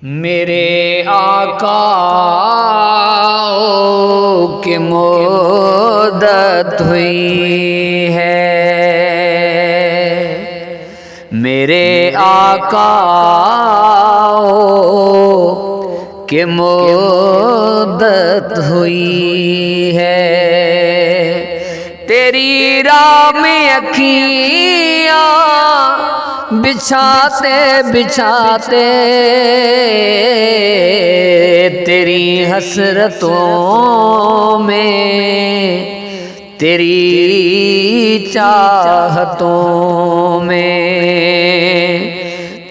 میرے آقا کی مدت ہوئی ہے، میرے آقا کی مدت ہوئی ہے، تیری راہ میں اکھیاں بچھاتے بچھاتے تیری حسرتوں میں، تیری چاہتوں میں،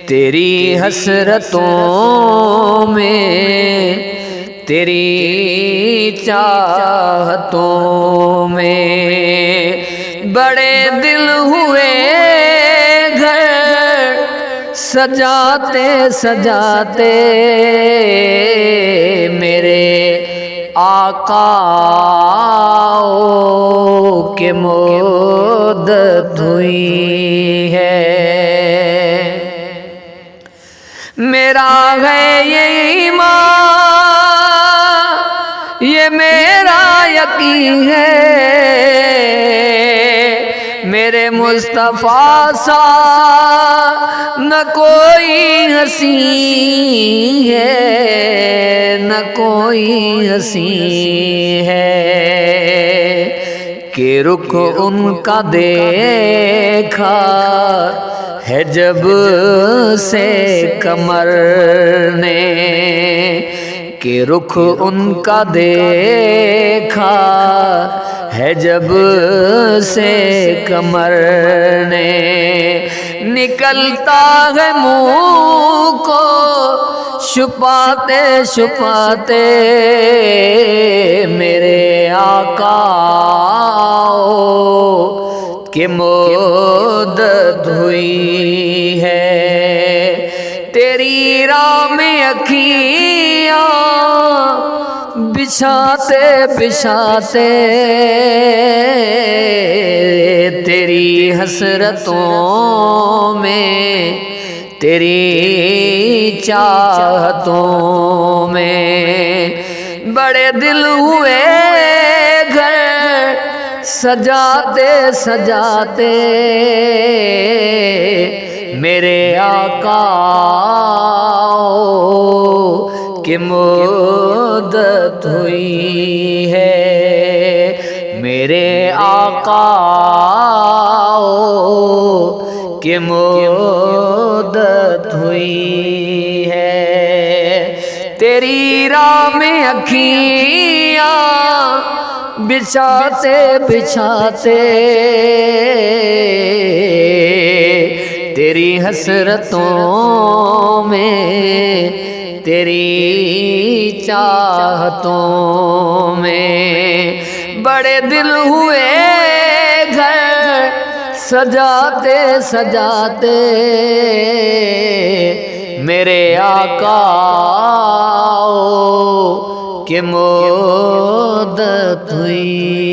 تیری حسرتوں میں، تیری چاہتوں میں بڑے دل ہوئے سجاتے سجاتے میرے آقا کی مدت ہوئی ہے، میرا ہے یہ ایمان، یہ میرا یقین ہے، میرے مصطفیٰ سا نہ کوئی ہنسی ہے، نہ کوئی ہنسی ہے، کہ رخ ان کا دیکھا ہے جب سے قمر نے، کہ رخ ان کا دیکھا ہے جب سے قمر نے، نکلتا ہے منہ کو چھپاتے چھپاتے میرے آقا کی مدت ہوئی ہے، تیری راہ میں اکھیاں بچھاتے بچھاتے تیری حسرتوں میں، تیری چاہتوں میں بڑے دل ہوئے گھر سجاتے سجاتے میرے آقا کی مدت ہوئی ہے، میرے آقا کی مدت ہوئی ہے، تیری راہ میں اکھیاں بچھاتے بچھاتے تیری حسرتوں میں، تیری چاہتوں میں بڑے دل ہوئے گھر سجاتے سجاتے میرے آقا کی مدت ہوئی